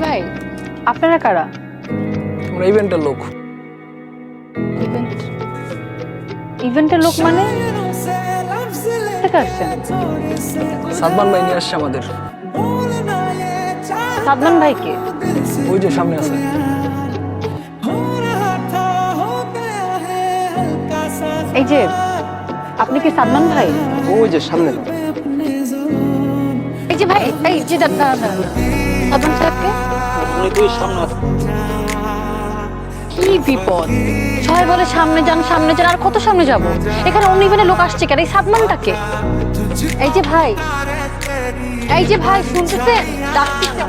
ভাই, আপনারা কারা? আমরা ইভেন্টের লোক। ইভেন্ট? ইভেন্টের লোক মানে? থেকে আসছেন? সাদমান ভাই নিয়ে আসছে আমাদের। সাদমান ভাইকে? ওই যে সামনে আছে। এই যে, আপনি কি সাদমান ভাই? ওই যে সামনে। এই যে ভাই, এই যে দাদা সাদমান সাহেবকে? উনি তো সামনে আছে। কি বিপদ! সবাই বলে সামনে যান সামনে যান, আর কত সামনে যাব? এখানে অন্য ইভেন্টের লোক আসছে কেন? এই সাদমানটাকে? এই যে ভাই, এই যে ভাই শুনতেছেন? ডাকতেছে।